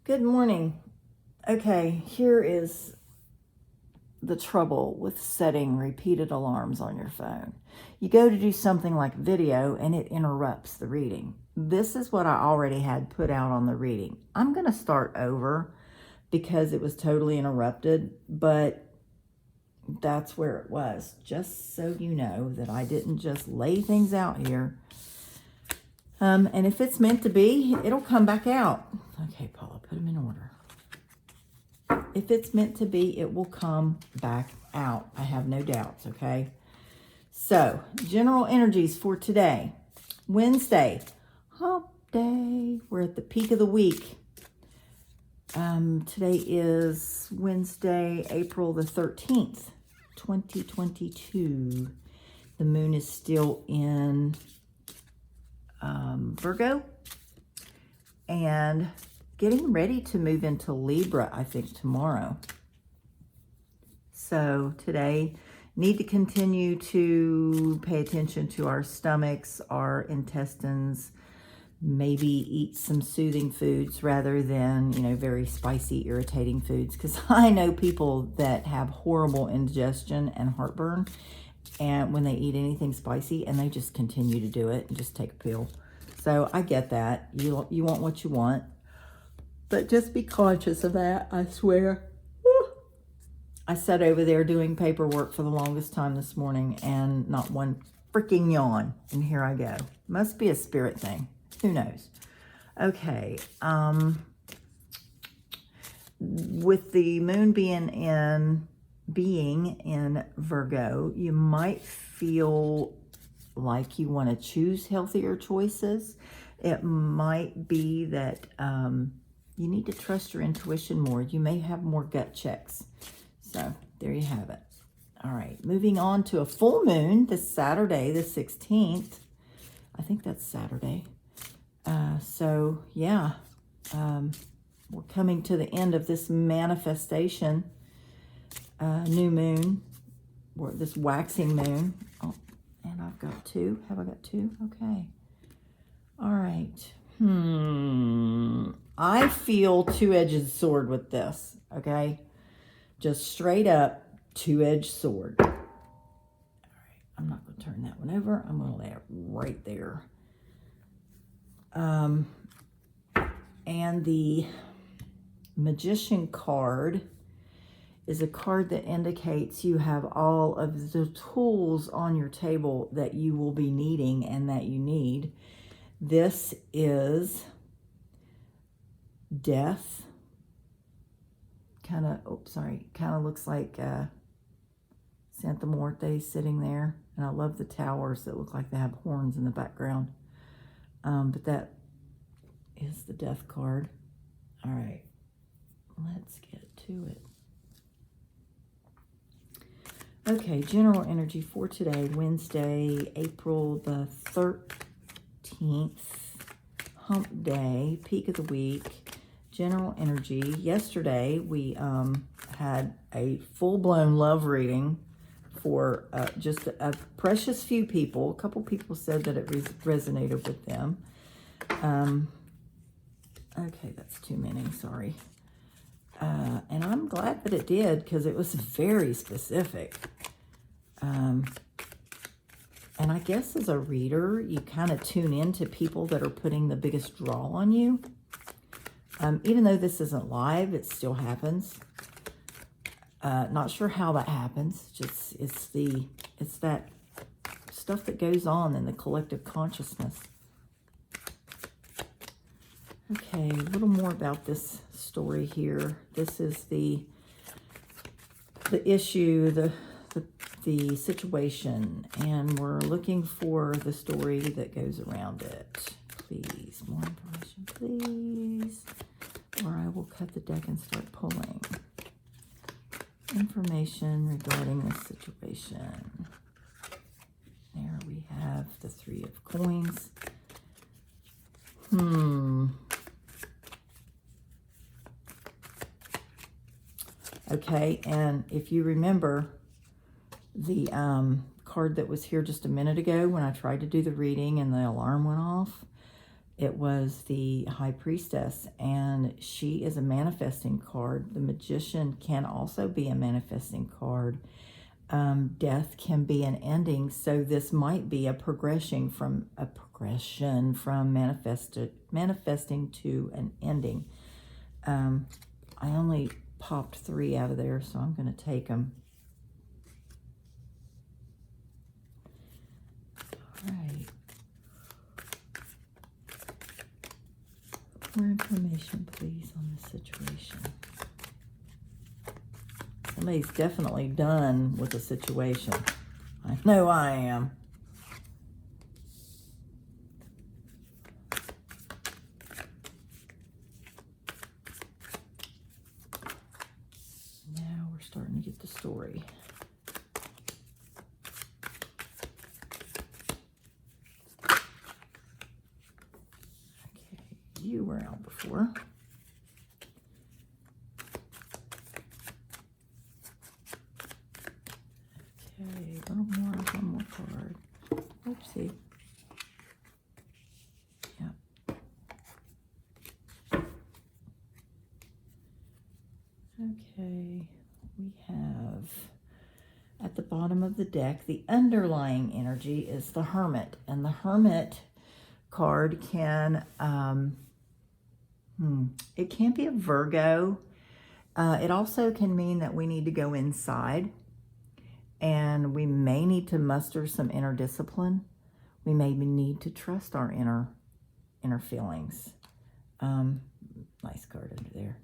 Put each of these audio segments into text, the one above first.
Good morning. Okay, here is the trouble with setting repeated alarms on your phone. You go to do something like video and it interrupts the reading. This is what I already had put out on the reading. I'm going to start over because it was totally interrupted, but that's where it was. Just so you know that I didn't just lay things out here. And if it's meant to be, it'll come back out. Okay, Paula, put them in order. If it's meant to be, it will come back out. I have no doubts, okay? So, general energies for today. Wednesday, hump day. We're at the peak of the week. Today is Wednesday, April the 13th, 2022. The moon is still in Virgo. And getting ready to move into Libra, I think, tomorrow. So today, need to continue to pay attention to our stomachs, our intestines, maybe eat some soothing foods rather than, very spicy, irritating foods. Because I know people that have horrible indigestion and heartburn and when they eat anything spicy, and they just continue to do it and just take a pill. So I get that. You want what you want. But just be conscious of that, I swear. Woo. I sat over there doing paperwork for the longest time this morning and not one freaking yawn. And here I go. Must be a spirit thing. Who knows? Okay. With the moon being in Virgo, you might feel like you want to choose healthier choices. It might be that you need to trust your intuition more. You may have more gut checks. So there you have it. All right, moving on to a full moon this Saturday, the 16th. I think that's Saturday. So yeah, we're coming to the end of this manifestation, new moon, or this waxing moon. Oh, and I've got two. Have I got two? Okay. All right. I feel two-edged sword with this, okay? Just straight up two-edged sword. All right, I'm not going to turn that one over. I'm going to lay it right there. And the Magician card is a card that indicates you have all of the tools on your table that you will be needing and that you need. This is death. Kind of looks like Santa Muerte sitting there. And I love the towers that look like they have horns in the background. But that is the death card. All right, let's get to it. Okay, general energy for today, Wednesday, April the 13th, hump day, peak of the week, general energy. Yesterday, we had a full-blown love reading for just a precious few people. A couple people said that it resonated with them. Okay, that's too many, sorry. And I'm glad that it did because it was very specific. And I guess as a reader, you kind of tune in to people that are putting the biggest draw on you. Even though this isn't live, it still happens. Not sure how that happens. Just it's that stuff that goes on in the collective consciousness. Okay, a little more about this story here. This is the issue, the situation, and we're looking for the story that goes around it. Please, more information, please, or I will cut the deck and start pulling. Information regarding this situation. There we have the Three of Coins. Okay, and if you remember the card that was here just a minute ago when I tried to do the reading and the alarm went off, it was the High Priestess, and she is a manifesting card. The Magician can also be a manifesting card. Death can be an ending, so this might be a progression from manifesting to an ending. I only popped 3 out of there, so I'm going to take them. All right. More information, please, on this situation. Somebody's definitely done with the situation. I know I am. Now we're starting to get the story. Okay, you were out before. Okay, one more card. Oopsie. Yep. Okay, we have at the bottom of the deck, the underlying energy is the Hermit, and the Hermit card can, it can be a Virgo. It also can mean that we need to go inside, and we may need to muster some inner discipline. We may need to trust our inner feelings. Nice card under there.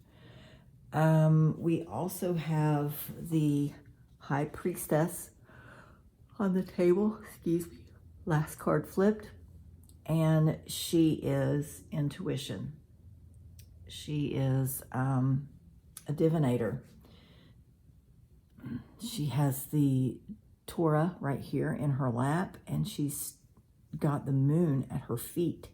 We also have the High Priestess on the table. Excuse me. Last card flipped. And she is intuition. She is a divinator. She has the Torah right here in her lap, and she's got the moon at her feet.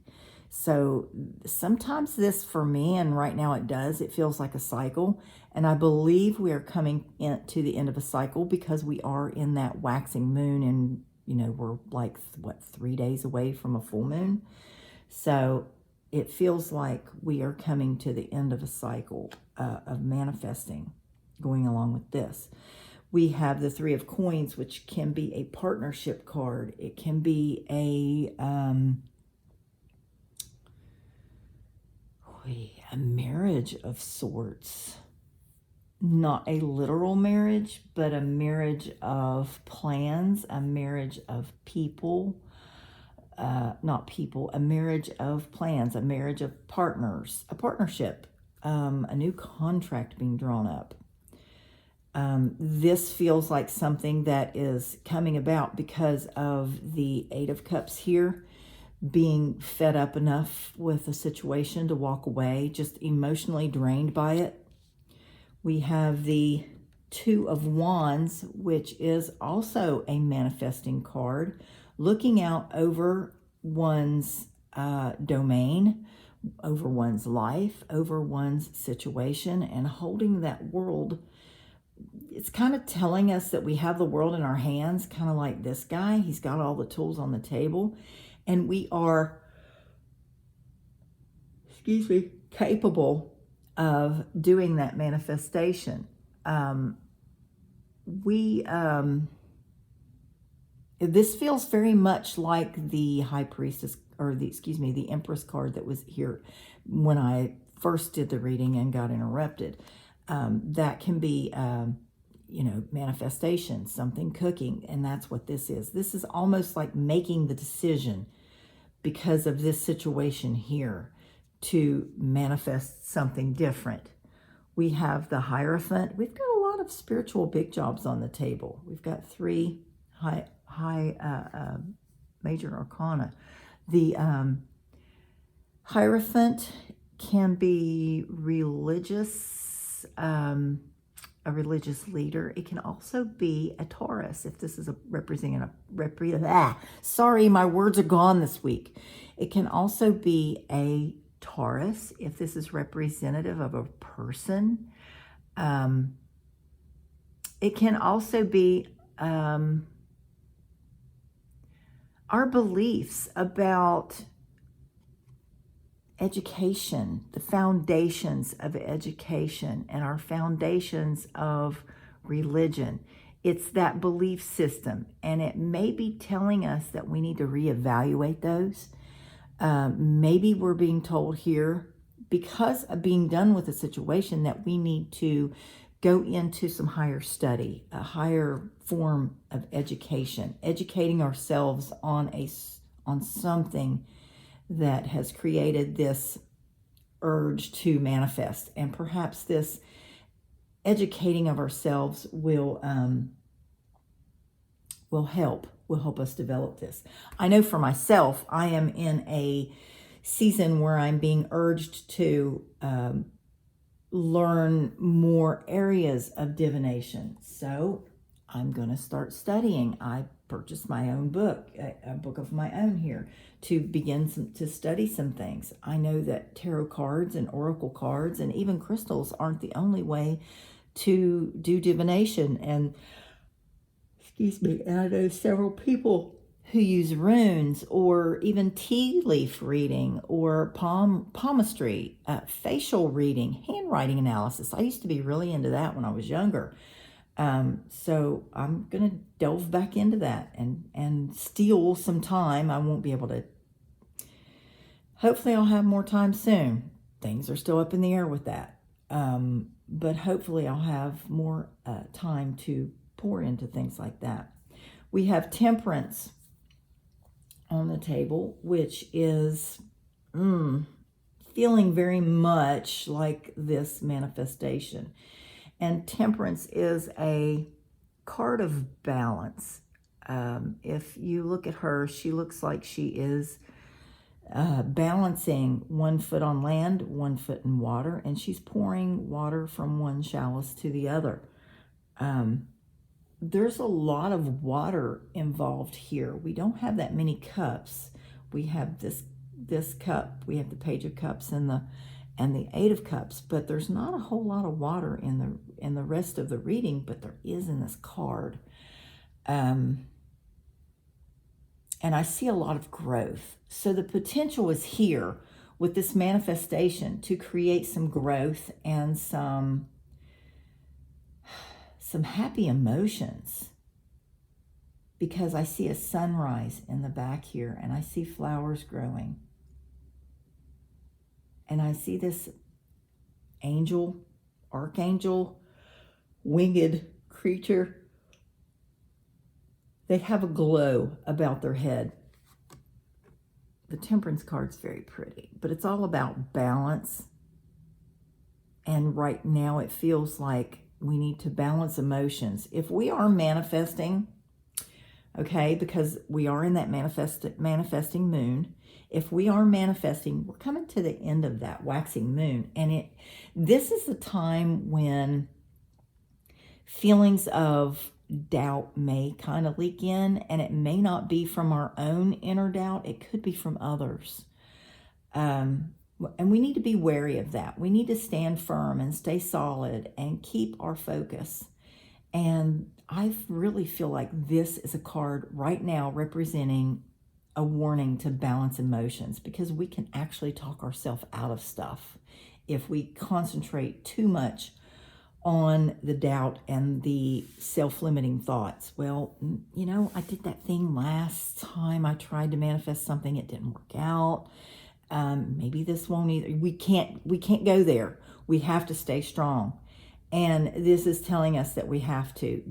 So sometimes this, for me, and right now it does, it feels like a cycle. And I believe we are coming to the end of a cycle because we are in that waxing moon, and, you know, we're like, what, 3 days away from a full moon. So it feels like we are coming to the end of a cycle of manifesting, going along with this. We have the 3 of Coins, which can be a partnership card. It can be a marriage of sorts. Not a literal marriage, but a marriage of plans, a marriage of people. Not people, a marriage of plans, a marriage of partners, a partnership, a new contract being drawn up. This feels like something that is coming about because of the 8 of Cups here, being fed up enough with the situation to walk away, just emotionally drained by it. We have the 2 of Wands, which is also a manifesting card, looking out over one's domain, over one's life, over one's situation, and holding that world. It's kind of telling us that we have the world in our hands, kind of like this guy. He's got all the tools on the table, and we are, capable of doing that manifestation. This feels very much like the High Priestess, or the Empress card that was here when I first did the reading and got interrupted. That can be, manifestation, something cooking, and that's what this is. This is almost like making the decision because of this situation here to manifest something different. We have the Hierophant. We've got a lot of spiritual big jobs on the table. We've got 3 high major arcana. The Hierophant can be religious, a religious leader. It can also be a Taurus, if this is representing sorry, my words are gone this week. It can also be a Taurus, if this is representative of a person. It can also be our beliefs about education, the foundations of education and our foundations of religion. It's that belief system, and it may be telling us that we need to reevaluate those. Maybe we're being told here, because of being done with the situation, that we need to go into some higher study, a higher form of education, educating ourselves on something that has created this urge to manifest. And perhaps this educating of ourselves will help us develop this. I know for myself, I am in a season where I'm being urged to learn more areas of divination. So I'm going to start studying. I purchased my own book, a book of my own here, to begin to study some things. I know that tarot cards and oracle cards and even crystals aren't the only way to do divination. And and I know several people who use runes or even tea leaf reading or palmistry, facial reading, handwriting analysis. I used to be really into that when I was younger. So I'm going to delve back into that and steal some time. I won't be able to. Hopefully I'll have more time soon. Things are still up in the air with that. But hopefully I'll have more time to pour into things like that. We have Temperance on the table, which is feeling very much like this manifestation. And Temperance is a card of balance. If you look at her, she looks like she is balancing 1 foot on land, 1 foot in water, and she's pouring water from one chalice to the other. There's a lot of water involved here. We don't have that many cups. We have this cup. We have the Page of Cups and the Eight of Cups, but there's not a whole lot of water in the rest of the reading, but there is in this card. And I see a lot of growth. So the potential is here with this manifestation to create some growth and some happy emotions, because I see a sunrise in the back here and I see flowers growing. And I see this angel, archangel, winged creature. They have a glow about their head. The Temperance card's very pretty, but it's all about balance. And right now it feels like we need to balance emotions. If we are manifesting, okay, because we are in that manifesting moon. If we are manifesting, we're coming to the end of that waxing moon. And this is the time when feelings of doubt may kind of leak in, and it may not be from our own inner doubt. It could be from others. And we need to be wary of that. We need to stand firm and stay solid and keep our focus. And I really feel like this is a card right now representing a warning to balance emotions, because we can actually talk ourselves out of stuff if we concentrate too much on the doubt and the self-limiting thoughts. Well, you know, I did that thing last time I tried to manifest something. It didn't work out. Maybe this won't either. We can't go there. We have to stay strong. And this is telling us that we have to.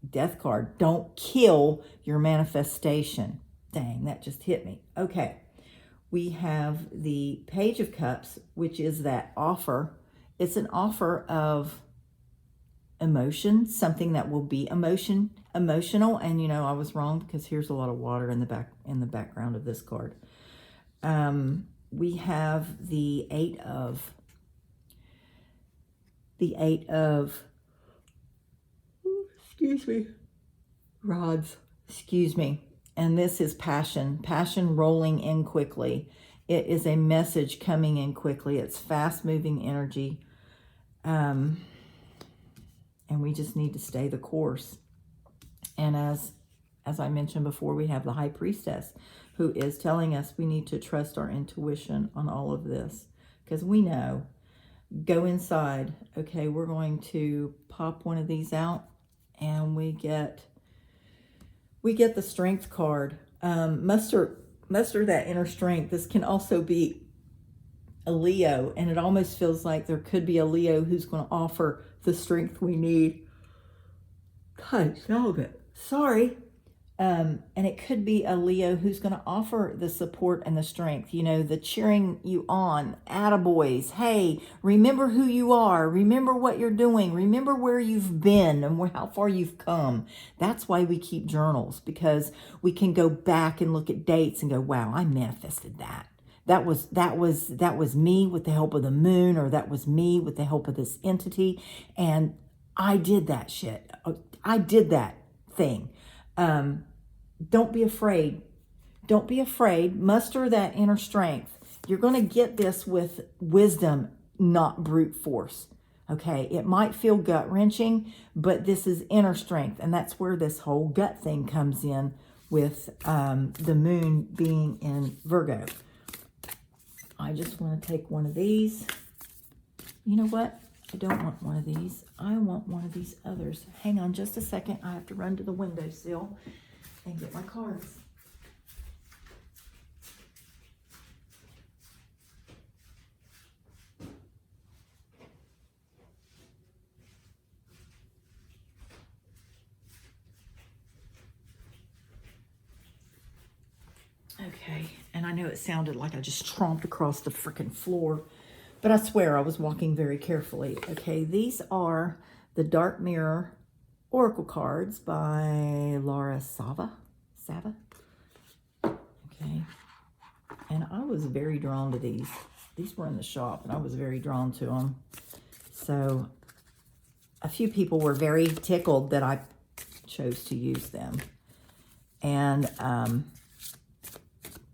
Death card, don't kill your manifestation. Dang, that just hit me. Okay. We have the Page of Cups, which is that offer. It's an offer of emotion, something that will be emotional. And you know, I was wrong, because here's a lot of water in the background of this card. We have the eight of rods, and this is passion rolling in quickly. It is a message coming in quickly. It's fast moving energy. And we just need to stay the course. And as I mentioned before, we have the High Priestess, who is telling us we need to trust our intuition on all of this. Because we know, go inside. Okay, we're going to pop one of these out, and we get the strength card. Muster that inner strength. This can also be a Leo, and it almost feels like there could be a Leo who's going to offer the strength we need. God, sorry. And it could be a Leo who's going to offer the support and the strength, you know, the cheering you on, attaboys. Hey, remember who you are. Remember what you're doing. Remember where you've been and how far you've come. That's why we keep journals, because we can go back and look at dates and go, wow, I manifested that. That was me with the help of the moon, or that was me with the help of this entity. And I did that shit. I did that thing. Don't be afraid. Don't be afraid. Muster that inner strength. You're going to get this with wisdom, not brute force. Okay. It might feel gut wrenching, but this is inner strength. And that's where this whole gut thing comes in with, the moon being in Virgo. I just want to take one of these. You know what? I don't want one of these. I want one of these others. Hang on just a second. I have to run to the windowsill and get my cards. Okay, and I know it sounded like I just tromped across the freaking floor, but I swear I was walking very carefully. Okay, these are the Dark Mirror Oracle cards by Laura Sava. Okay, and I was very drawn to these. These were in the shop, and I was very drawn to them. So a few people were very tickled that I chose to use them. And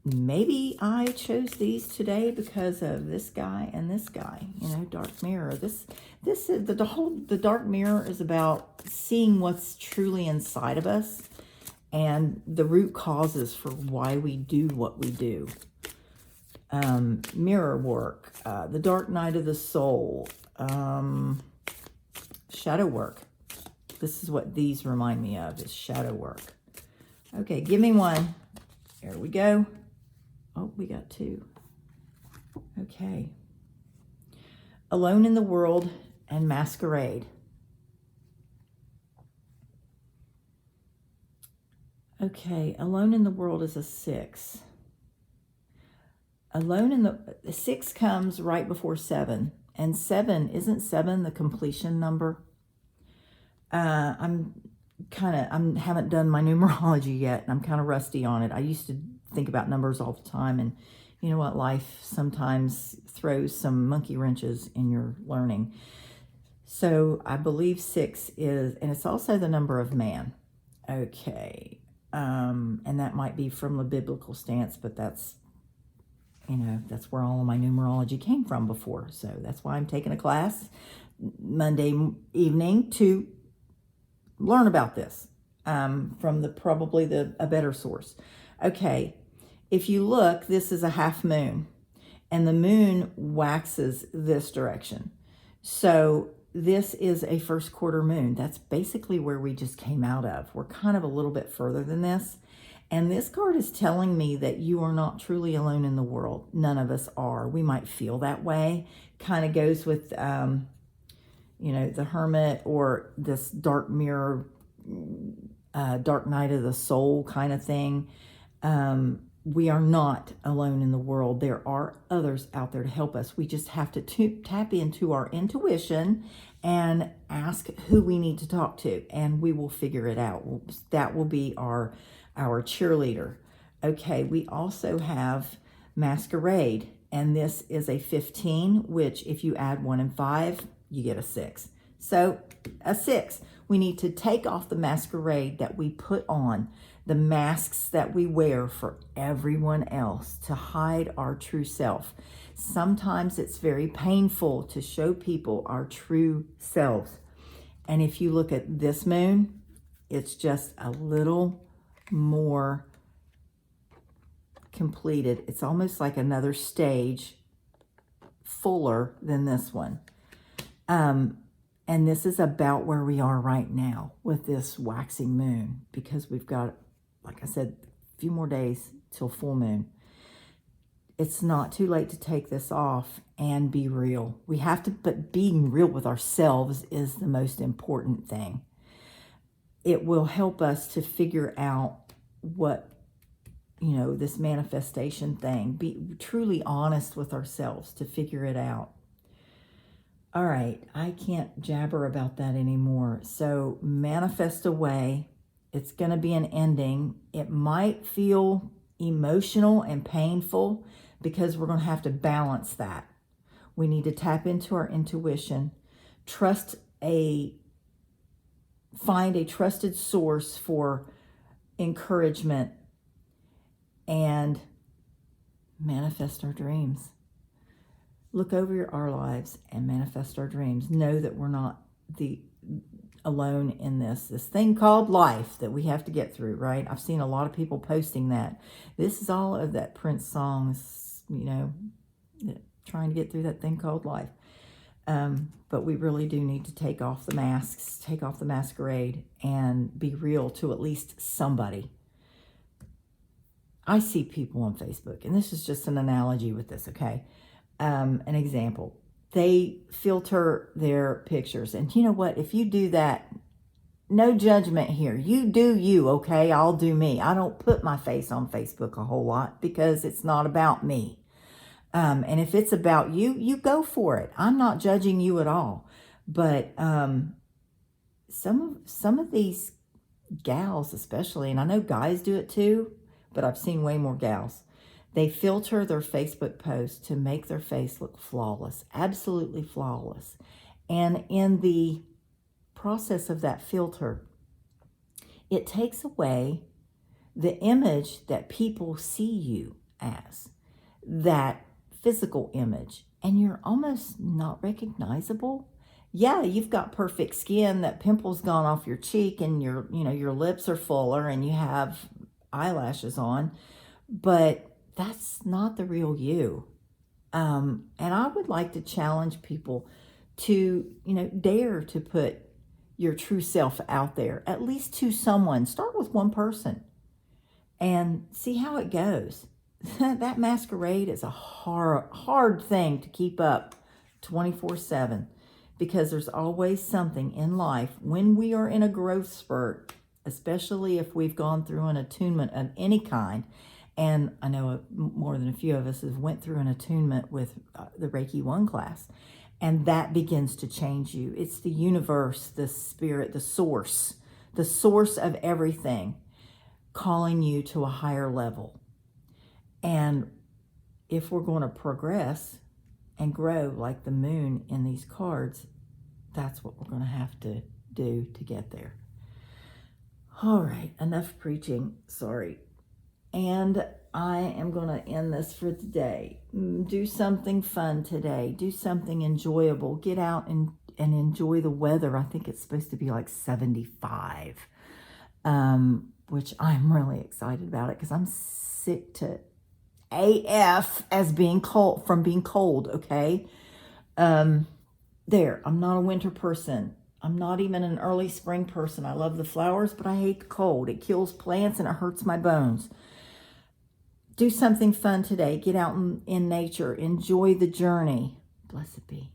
maybe I chose these today because of this guy and this guy, you know, Dark Mirror. This is the Dark Mirror is about seeing what's truly inside of us and the root causes for why we do what we do. Mirror work, the dark night of the soul, shadow work. This is what these remind me of, is shadow work. Okay, give me one. There we go. Oh, we got two. Okay. Alone in the World and Masquerade. Okay, Alone in the World is a 6. The 6 comes right before 7. And 7, isn't 7 the completion number? I haven't done my numerology yet, and I'm kind of rusty on it. I used to think about numbers all the time, and you know what? Life sometimes throws some monkey wrenches in your learning. So I believe 6 is, and it's also the number of man. Okay. And that might be from the biblical stance, but that's, you know, that's where all of my numerology came from before. So that's why I'm taking a class Monday evening to learn about this from probably a better source. Okay, if you look, this is a half moon, and the moon waxes this direction. So this is a first quarter moon. That's basically where we just came out of. We're kind of a little bit further than this. And this card is telling me that you are not truly alone in the world. None of us are. We might feel that way. Kind of goes with, you know, the Hermit, or this Dark Mirror, Dark Night of the Soul kind of thing. We are not alone in the world. There are others out there to help us. We just have to tap into our intuition and ask who we need to talk to, and we will figure it out. That will be our cheerleader. Okay, we also have Masquerade, and this is a 15, which if you add 1 and 5, you get a 6. So a 6. We need to take off the masquerade that we put on, the masks that we wear for everyone else to hide our true self. Sometimes it's very painful to show people our true selves. And if you look at this moon, it's just a little more completed. It's almost like another stage, fuller than this one. And this is about where we are right now with this waxing moon, because we've got, like I said, a few more days till full moon. It's not too late to take this off and be real. We have to, but being real with ourselves is the most important thing. It will help us to figure out what, this manifestation thing. Be truly honest with ourselves to figure it out. All right, I can't jabber about that anymore. So manifest away. It's going to be an ending. It might feel emotional and painful because we're going to have to balance that. We need to tap into our intuition, find a trusted source for encouragement, and manifest our dreams. Look over our lives and manifest our dreams. Know that we're not alone in this thing called life that we have to get through, right? I've seen a lot of people posting that. This is all of that Prince songs, trying to get through that thing called life. But we really do need to take off the masks, take off the masquerade, and be real to at least somebody. I see people on Facebook, and this is just an analogy with this, okay? An example. They filter their pictures. And you know what? If you do that, no judgment here. You do you, okay? I'll do me. I don't put my face on Facebook a whole lot because it's not about me. And if it's about you, you go for it. I'm not judging you at all. But some of these gals especially, and I know guys do it too, but I've seen way more gals. They filter their Facebook posts to make their face look flawless, absolutely flawless. And in the process of that filter, it takes away the image that people see you as, that physical image, and you're almost not recognizable. Yeah, you've got perfect skin, that pimple's gone off your cheek, and your lips are fuller, and you have eyelashes on, but that's not the real you. And I would like to challenge people to, dare to put your true self out there, at least to someone. Start with one person and see how it goes. That masquerade is a hard thing to keep up 24/7, because there's always something in life when we are in a growth spurt, especially if we've gone through an attunement of any kind. And I know more than a few of us have went through an attunement with the Reiki 1 class. And that begins to change you. It's the universe, the spirit, the source of everything calling you to a higher level. And if we're going to progress and grow like the moon in these cards, that's what we're going to have to do to get there. All right, enough preaching. Sorry. And I am going to end this for today. Do something fun today. Do something enjoyable. Get out and enjoy the weather. I think it's supposed to be like 75, which I'm really excited about it because I'm sick to AF as being cold, from being cold, okay? I'm not a winter person. I'm not even an early spring person. I love the flowers, but I hate the cold. It kills plants and it hurts my bones. Do something fun today. Get out in nature. Enjoy the journey. Blessed be.